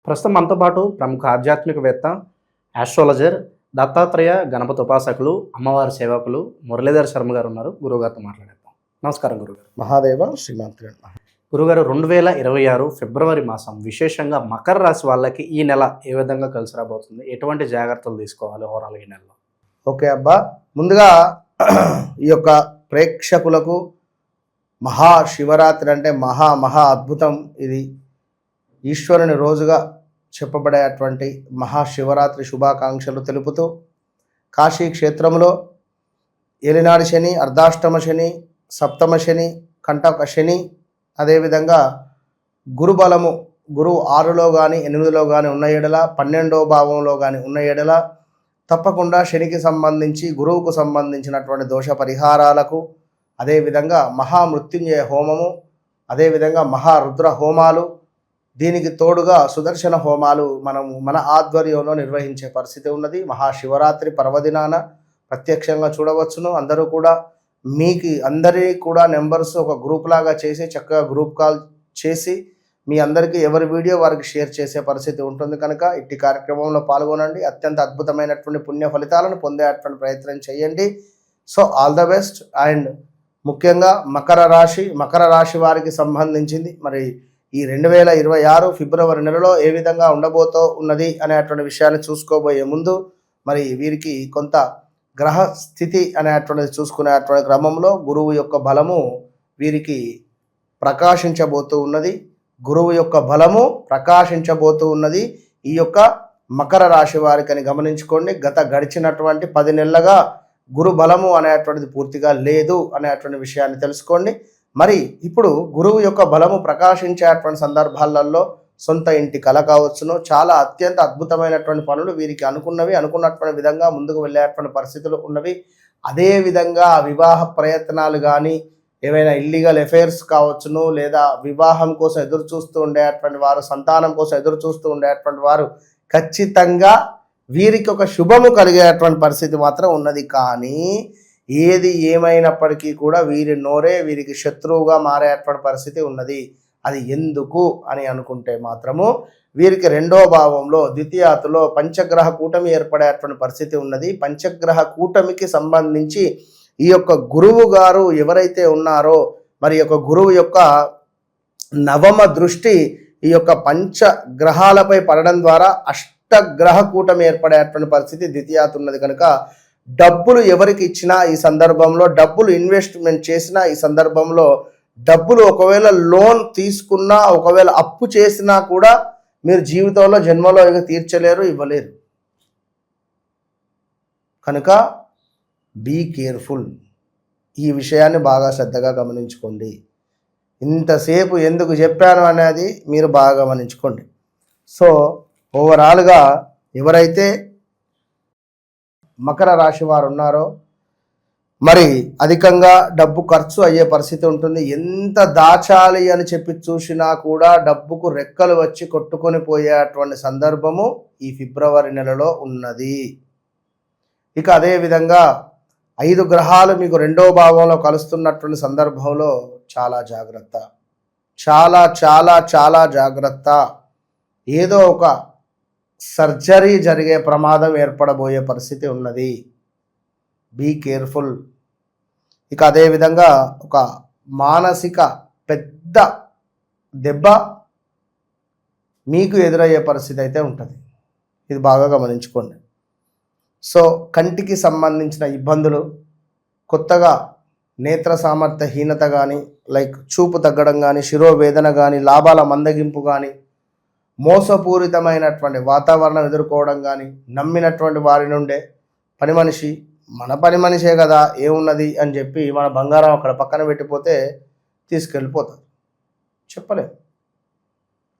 ప్రస్తుతం మనతో పాటు ప్రముఖ ఆధ్యాత్మికవేత్త, ఆస్ట్రాలజర్, దత్తాత్రేయ గణపతి ఉపాసకులు, అమ్మవారి సేవకులు మురళీధర్ శర్మ గారు ఉన్నారు. గురువుగారితో మాట్లాడేద్దాం. నమస్కారం గురుగారు. మహాదేవ శ్రీమంతుడు. గురుగారు, 2026 ఫిబ్రవరి మాసం విశేషంగా మకర రాశి వాళ్ళకి ఈ నెల ఏ విధంగా కలిసి రాబోతుంది? ఎటువంటి జాగ్రత్తలు తీసుకోవాలి ఓవరాల్ ఈ నెలలో? ఓకే అబ్బా, ముందుగా ఈ యొక్క ప్రేక్షకులకు మహాశివరాత్రి అంటే మహా అద్భుతం. ఇది ఈశ్వరుని రోజుగా చెప్పబడేటువంటి మహాశివరాత్రి శుభాకాంక్షలు తెలుపుతూ, కాశీ క్షేత్రంలో ఏలినాడు శని, అర్ధాష్టమ శని, సప్తమ శని, కంటక శని, అదేవిధంగా గురుబలము గురువు 6లో కానీ 8లో కానీ ఉన్న ఎడల, 12వ భావంలో కానీ ఉన్న ఎడల తప్పకుండా శనికి సంబంధించి గురువుకు సంబంధించినటువంటి దోష పరిహారాలకు, అదేవిధంగా మహామృత్యుంజయ హోమము, అదేవిధంగా మహారుద్ర హోమాలు, దీనికి తోడుగా సుదర్శన హోమాలు మన ఆధ్వర్యంలో నిర్వహించే పరిస్థితి ఉన్నది. మహాశివరాత్రి పర్వదినాన ప్రత్యక్షంగా చూడవచ్చును. అందరూ కూడా అందరికీ కూడా నెంబర్స్ ఒక గ్రూప్ లాగా చేసి చక్కగా గ్రూప్ కాల్ చేసి మీ అందరికీ ఎవరి వీడియో వారికి షేర్ చేసే పరిస్థితి ఉంటుంది. కనుక ఇట్టి కార్యక్రమంలో పాల్గొనండి. అత్యంత అద్భుతమైనటువంటి పుణ్య ఫలితాలను పొందేటువంటి ప్రయత్నం చేయండి. So all the best. And ముఖ్యంగా మకర రాశి వారికి సంబంధించింది మరి ఈ 2026 ఫిబ్రవరి నెలలో ఏ విధంగా ఉండబోతో ఉన్నది అనేటువంటి విషయాన్ని చూసుకోబోయే ముందు మరి వీరికి కొంత గ్రహ స్థితి అనేటువంటిది చూసుకునేటువంటి క్రమంలో గురువు యొక్క బలము వీరికి ప్రకాశించబోతూ ఉన్నది. గురువు యొక్క బలము ప్రకాశించబోతూ ఉన్నది ఈ యొక్క మకర రాశి వారికి అని గమనించుకోండి. గడిచినటువంటి 10 నెలలుగా గురు బలము అనేటువంటిది పూర్తిగా లేదు అనేటువంటి విషయాన్ని తెలుసుకోండి. మరి ఇప్పుడు గురువు యొక్క బలము ప్రకాశించేటువంటి సందర్భాలలో సొంత ఇంటి కల కావచ్చును, చాలా అత్యంత అద్భుతమైనటువంటి పనులు వీరికి అనుకున్నటువంటి విధంగా ముందుకు వెళ్ళేటువంటి పరిస్థితులు ఉన్నవి. అదేవిధంగా వివాహ ప్రయత్నాలు కానీ, ఏవైనా ఇల్లీగల్ అఫైర్స్ కావచ్చును, లేదా వివాహం కోసం ఎదురు చూస్తూ ఉండేటువంటి వారు, సంతానం కోసం ఎదురు చూస్తూ ఉండేటువంటి వారు ఖచ్చితంగా వీరికి ఒక శుభము కలిగేటువంటి పరిస్థితి మాత్రం ఉన్నది. కానీ ఏది ఏమైనప్పటికీ కూడా వీరి నోరే వీరికి శత్రువుగా మారేటువంటి పరిస్థితి ఉన్నది. అది ఎందుకు అని అనుకుంటే మాత్రము వీరికి 2వ భావంలో ద్వితీయాతులో పంచగ్రహ కూటమి ఏర్పడేటువంటి పరిస్థితి ఉన్నది. పంచగ్రహ కూటమికి సంబంధించి ఈ యొక్క గురువు గారు ఎవరైతే ఉన్నారో మరి యొక్క గురువు యొక్క నవమ దృష్టి ఈ యొక్క పంచగ్రహాలపై పడడం ద్వారా అష్టగ్రహ కూటమి ఏర్పడేటువంటి పరిస్థితి ద్వితీయాతు ఉన్నది. కనుక డబ్బులు ఎవరికి ఇచ్చినా ఈ సందర్భంలో, డబ్బులు ఇన్వెస్ట్మెంట్ చేసినా ఈ సందర్భంలో, డబ్బులు ఒకవేళ లోన్ తీసుకున్నా, ఒకవేళ అప్పు చేసినా కూడా మీరు జీవితంలో జన్మలో ఇక తీర్చలేరు, ఇవ్వలేరు. కనుక బీ కేర్ఫుల్. ఈ విషయాన్ని బాగా శ్రద్ధగా గమనించుకోండి. ఇంతసేపు ఎందుకు చెప్పాను అనేది మీరు బాగా గమనించుకోండి. సో ఓవరాల్గా ఎవరైతే మకర రాశి వారు ఉన్నారో మరి అధికంగా డబ్బు ఖర్చు అయ్యే పరిస్థితి ఉంటుంది. ఎంత దాచాలి అని చెప్పి చూసినా కూడా డబ్బుకు రెక్కలు వచ్చి కొట్టుకొని పోయేటువంటి సందర్భము ఈ ఫిబ్రవరి నెలలో ఉన్నది. ఇక అదేవిధంగా 5 గ్రహాలు మీకు 2వ భావంలో కలుస్తున్నటువంటి సందర్భంలో చాలా జాగ్రత్త, చాలా చాలా చాలా జాగ్రత్త. ఏదో ఒక సర్జరీ జరిగే ప్రమాదం ఏర్పడబోయే పరిస్థితి ఉన్నది. Be careful. ఇక అదేవిధంగా ఒక మానసిక పెద్ద దెబ్బ మీకు ఎదురయ్యే పరిస్థితి అయితే ఉంటుంది. ఇది బాగా గమనించుకోండి. సో కంటికి సంబంధించిన ఇబ్బందులు, కొత్తగా నేత్ర సామర్థ్యహీనత కానీ, లైక్ చూపు తగ్గడం కానీ, శిరోవేదన కానీ, లాభాల మందగింపు కానీ, మోసపూరితమైనటువంటి వాతావరణం ఎదుర్కోవడం కానీ, నమ్మినటువంటి వారి నుండే మన పని మనిషే కదా ఏమున్నది అని చెప్పి మన బంగారం అక్కడ పక్కన పెట్టిపోతే తీసుకెళ్ళిపోతారు. చెప్పలేం.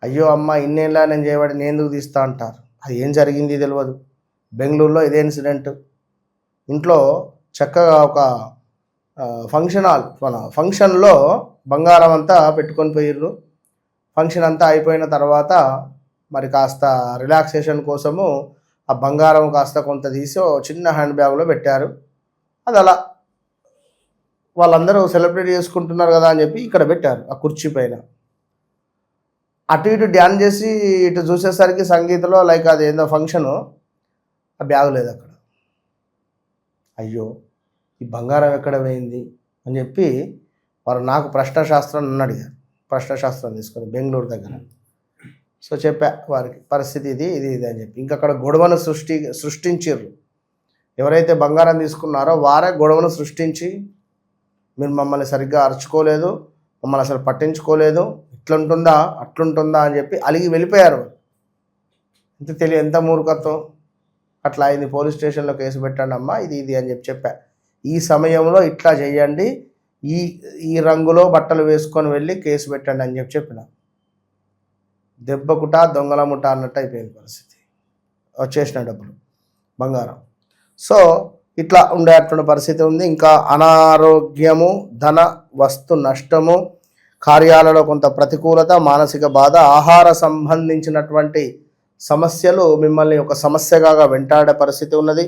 అయ్యో అమ్మ ఇన్నేళ్ళ నేను చేయబడి నేను ఎందుకు తీస్తా అంటారు. అది ఏం జరిగింది తెలియదు. బెంగళూరులో ఇదే ఇన్సిడెంట్. ఇంట్లో చక్కగా ఒక ఫంక్షన్లో బంగారం అంతా పెట్టుకొని పోయిర్రు. ఫంక్షన్ అంతా అయిపోయిన తర్వాత మరి కాస్త రిలాక్సేషన్ కోసము ఆ బంగారం కాస్త కొంత తీసి చిన్న హ్యాండ్ బ్యాగ్లో పెట్టారు. అది అలా వాళ్ళందరూ సెలబ్రేట్ చేసుకుంటున్నారు కదా అని చెప్పి ఇక్కడ పెట్టారు ఆ కుర్చీ పైన. అటు ఇటు డ్యాన్స్ చేసి ఇటు చూసేసరికి సంగీతంలో లైక్ అది ఏందో ఫంక్షను, ఆ బ్యాగ్ లేదు అక్కడ. అయ్యో ఈ బంగారం ఎక్కడ పోయింది అని చెప్పి వారు నాకు ప్రశ్నశాస్త్రం నన్ను అడిగారు. ప్రశ్నశాస్త్రం తీసుకొని బెంగళూరు దగ్గర. సో చెప్పా వారికి పరిస్థితి ఇది ఇది ఇది అని చెప్పి. ఇంకక్కడ గొడవను సృష్టించారు. ఎవరైతే బంగారం తీసుకున్నారో వారే గొడవను సృష్టించి మీరు మమ్మల్ని సరిగ్గా అరుచుకోలేదు, మమ్మల్ని అసలు పట్టించుకోలేదు, ఇట్లుంటుందా అట్లుంటుందా అని చెప్పి అలిగి వెళ్ళిపోయారు. ఎంత మూర్ఖత్వం. అట్లా అయింది, పోలీస్ స్టేషన్లో కేసు పెట్టండి అమ్మా, ఇది ఇది అని చెప్పా. ఈ సమయంలో ఇట్లా చేయండి, ఈ రంగులో బట్టలు వేసుకొని వెళ్ళి కేసు పెట్టండి అని చెప్పిన. దెబ్బకుట దొంగల ముఠ అన్నట్టు అయిపోయింది పరిస్థితి. వచ్చేసిన డబ్బులు బంగారం. సో ఇట్లా ఉండేటువంటి పరిస్థితి ఉంది. ఇంకా అనారోగ్యము, ధన వస్తు నష్టము, కార్యాలలో కొంత ప్రతికూలత, మానసిక బాధ, ఆహార సంబంధించినటువంటి సమస్యలు మిమ్మల్ని ఒక సమస్యగా వెంటాడే పరిస్థితి ఉన్నది.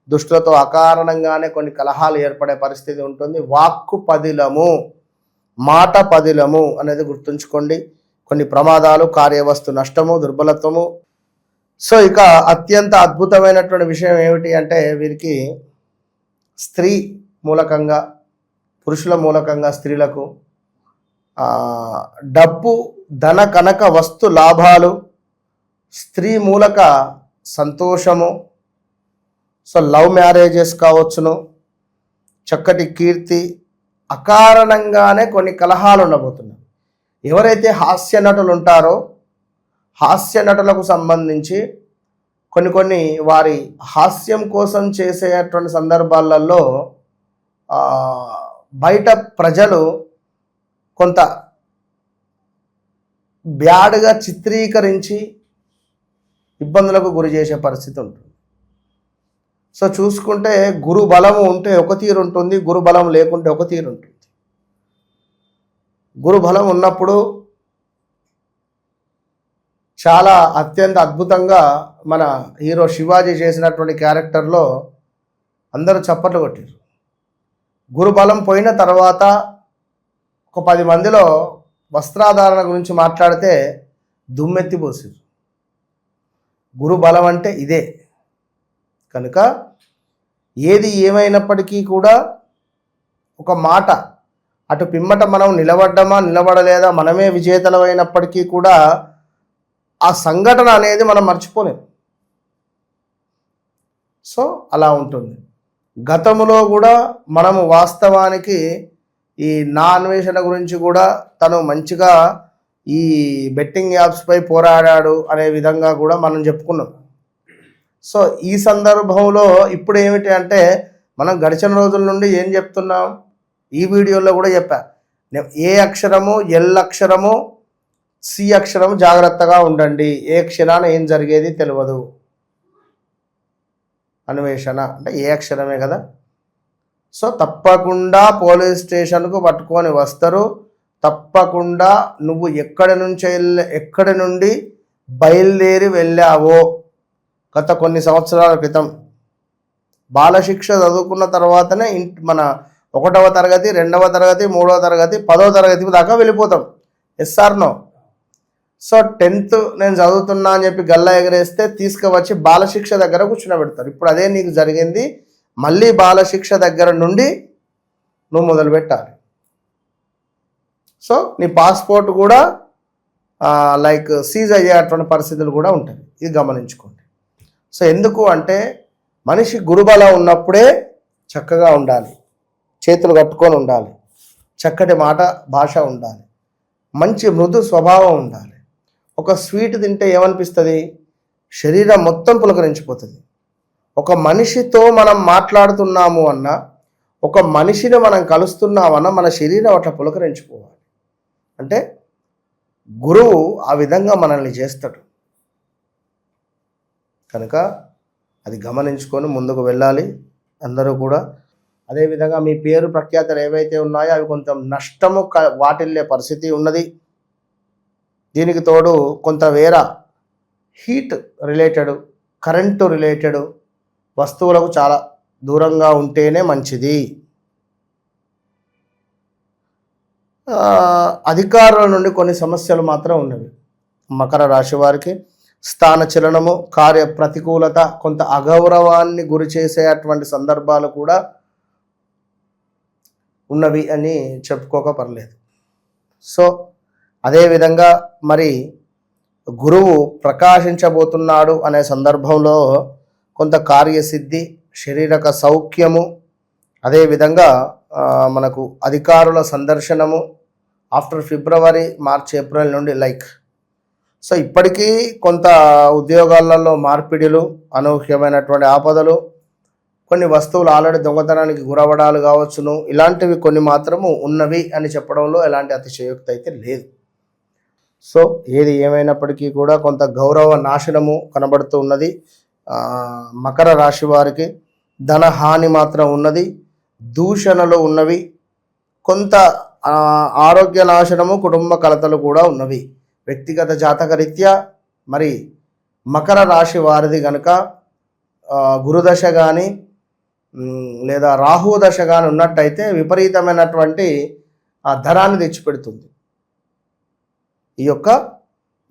దుష్టులతో అకారణంగానే కొన్ని కలహాలు ఏర్పడే పరిస్థితి ఉంటుంది. వాక్కు పదిలము, మాట పదిలము అనేది గుర్తుంచుకోండి. కొన్ని ప్రమాదాలు, కార్యవస్తు నష్టము, దుర్బలత్వము. సో ఇక అత్యంత అద్భుతమైనటువంటి విషయం ఏమిటి అంటే వీరికి స్త్రీ మూలకంగా, పురుషుల మూలకంగా స్త్రీలకు డబ్బు, ధన, కనక, వస్తు లాభాలు, స్త్రీ మూలక సంతోషము. సో లవ్ మ్యారేజెస్ కావచ్చును, చక్కటి కీర్తి, అకారణంగానే కొన్ని కలహాలు ఉండబోతున్నాయి. ఎవరైతే హాస్య నటులు ఉంటారో హాస్య నటులకు సంబంధించి కొన్ని వారి హాస్యం కోసం చేసేటువంటి సందర్భాలలో బయట ప్రజలు కొంత బ్యాడ్గా చిత్రీకరించి ఇబ్బందులకు గురి చేసే పరిస్థితి ఉంటుంది. సో చూసుకుంటే గురు బలము ఉంటే ఒక తీరు ఉంటుంది, గురు బలం లేకుంటే ఒక తీరు ఉంటుంది. గురు బలం ఉన్నప్పుడు చాలా అత్యంత అద్భుతంగా మన హీరో శివాజీ చేసినటువంటి క్యారెక్టర్లో అందరూ చప్పట్లు కొట్టారు. గురు బలం పోయిన తర్వాత ఒక 10 మందిలో వస్త్రాధారణ గురించి మాట్లాడితే దుమ్మెత్తిపోసారు. గురు బలం అంటే ఇదే. కనుక ఏది ఏమైనప్పటికీ కూడా ఒక మాట అటు పిమ్మట మనం నిలబడ్డమా నిలబడలేదా, మనమే విజేతలమైనప్పటికీ కూడా ఆ సంఘటన అనేది మనం మర్చిపోలేం. సో అలా ఉంటుంది. గతంలో కూడా మనము వాస్తవానికి ఈ నా అన్వేషణ గురించి కూడా తను మంచిగా ఈ బెట్టింగ్ యాప్స్పై పోరాడాడు అనే విధంగా కూడా మనం చెప్పుకున్నాం. సో ఈ సందర్భంలో ఇప్పుడు ఏమిటి అంటే మనం గడిచిన రోజుల నుండి ఏం చెప్తున్నాం, ఈ వీడియోలో కూడా చెప్పా. ఏ అక్షరము, ఎల్ అక్షరము, సి అక్షరము జాగ్రత్తగా ఉండండి. ఏ క్షణాన ఏం జరిగేది తెలియదు. అన్వేషణ అంటే ఏ అక్షరమే కదా. సో తప్పకుండా పోలీస్ స్టేషన్కు పట్టుకొని వస్తారు. తప్పకుండా నువ్వు ఎక్కడి నుండి బయలుదేరి వెళ్ళావో గత కొన్ని సంవత్సరాల క్రితం బాలశిక్ష చదువుకున్న తర్వాతనే మన 1వ తరగతి, 2వ తరగతి, 3వ తరగతి, 10వ తరగతి దాకా వెళ్ళిపోతాం. SR no. సో 10th నేను చదువుతున్నా అని చెప్పి గల్లా ఎగరేస్తే తీసుకువచ్చి బాలశిక్ష దగ్గర కూర్చునబెడతారు. ఇప్పుడు అదే నీకు జరిగింది. మళ్ళీ బాలశిక్ష దగ్గర నుండి నువ్వు మొదలు పెట్టాలి. సో నీ పాస్పోర్ట్ కూడా లైక్ సీజ్ అయ్యేటువంటి పరిస్థితులు కూడా ఉంటాయి. ఇది గమనించుకోండి. సో ఎందుకు అంటే మనిషి గురుబలం ఉన్నప్పుడే చక్కగా ఉండాలి, చేతులు కట్టుకొని ఉండాలి, చక్కటి మాట భాష ఉండాలి, మంచి మృదు స్వభావం ఉండాలి. ఒక స్వీట్ తింటే ఏమనిపిస్తుంది, శరీరం మొత్తం పులకరించిపోతుంది. ఒక మనిషితో మనం మాట్లాడుతున్నాము అన్నా, ఒక మనిషిని మనం కలుస్తున్నామన్నా మన శరీరం అట్లా పులకరించిపోవాలి. అంటే గురువు ఆ విధంగా మనల్ని చేస్తాడు. కనుక అది గమనించుకొని ముందుకు వెళ్ళాలి అందరూ కూడా. అదేవిధంగా మీ పేరు ప్రఖ్యాతలు ఏవైతే ఉన్నాయో అవి కొంత నష్టము వాటిల్లే పరిస్థితి ఉన్నది. దీనికి తోడు కొంత వేరే హీట్ రిలేటెడ్, కరెంటు రిలేటెడ్ వస్తువులకు చాలా దూరంగా ఉంటేనే మంచిది. అధికారుల నుండి కొన్ని సమస్యలు మాత్రం ఉన్నవి. మకర రాశి వారికి స్థాన చలనము, కార్య ప్రతికూలత, కొంత అగౌరవాన్ని గురి చేసేటువంటి సందర్భాలు కూడా ఉన్నవి అని చెప్పుకోక పర్లేదు. సో అదేవిధంగా మరి గురువు ప్రకాశించబోతున్నాడు అనే సందర్భంలో కొంత కార్యసిద్ధి, శారీరక సౌఖ్యము, అదేవిధంగా మనకు అధికారుల సందర్శనము ఆఫ్టర్ ఫిబ్రవరి, మార్చ్, ఏప్రిల్ నుండి సో ఇప్పటికీ కొంత ఉద్యోగాలలో మార్పిడిలు, అనూహ్యమైనటువంటి ఆపదలు, కొన్ని వస్తువులు ఆల్రెడీ దొంగతనానికి గురవడాలు కావచ్చును, ఇలాంటివి కొన్ని మాత్రము ఉన్నవి అని చెప్పడంలో ఎలాంటి అతిశయోక్తి అయితే లేదు. సో ఏది ఏమైనప్పటికీ కూడా కొంత గౌరవ నాశనము కనబడుతూ ఉన్నది. మకర రాశి వారికి ధన హాని మాత్రం ఉన్నది, దూషణలు ఉన్నవి, కొంత ఆరోగ్య నాశనము, కుటుంబ కలతలు కూడా ఉన్నవి. వ్యక్తిగత జాతకరీత్యా మరి మకర రాశి వారిది కనుక గురుదశ కానీ లేదా రాహు దశ కానీ ఉన్నట్టయితే విపరీతమైనటువంటి ధనాన్ని తెచ్చిపెడుతుంది ఈ యొక్క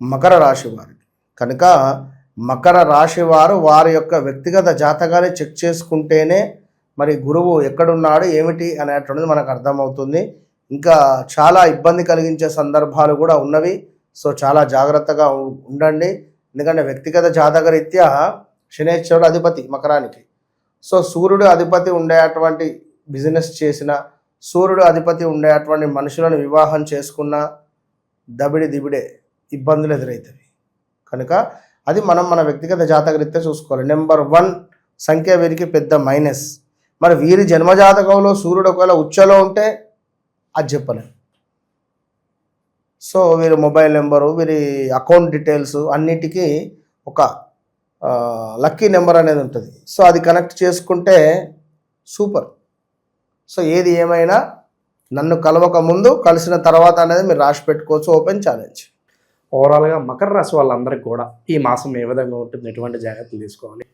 మకర రాశి వారికి. కనుక మకర రాశి వారు వారి యొక్క వ్యక్తిగత జాతకాన్ని చెక్ చేసుకుంటేనే మరి గురువు ఎక్కడున్నాడు ఏమిటి అనేటువంటిది మనకు అర్థమవుతుంది. ఇంకా చాలా ఇబ్బంది కలిగించే సందర్భాలు కూడా ఉన్నవి. సో చాలా జాగ్రత్తగా ఉండండి. ఎందుకంటే వ్యక్తిగత జాతకరీత్యా శనేశ్వరుడు అధిపతి మకరానికి. సో సూర్యుడు అధిపతి ఉండేటువంటి బిజినెస్ చేసిన, సూర్యుడు అధిపతి ఉండేటువంటి మనుషులను వివాహం చేసుకున్న దబిడి దిబిడే ఇబ్బందులు ఎదురవుతాయి. కనుక అది మనం మన వ్యక్తిగత జాతకరీత్యా చూసుకోవాలి. నెంబర్ 1 సంఖ్య వీరికి పెద్ద మైనస్. మరి వీరి జన్మజాతకంలో సూర్యుడు ఒకవేళ ఉచ్చలో ఉంటే అది చెప్పలేం. సో వీరి మొబైల్ నెంబరు, వీరి అకౌంట్ డీటెయిల్స్ అన్నిటికీ ఒక లక్కీ నెంబర్ అనేది ఉంటుంది. సో అది కనెక్ట్ చేసుకుంటే సూపర్. సో ఏది ఏమైనా నన్ను కలవక ముందు కలిసిన తర్వాత అనేది మీరు రాసి పెట్టుకోవచ్చు. Open challenge. ఓవరాల్గా మకర రాశి వాళ్ళందరికీ కూడా ఈ మాసం ఏ విధంగా ఉంటుంది, ఎటువంటి జాగ్రత్తలు తీసుకోవాలి?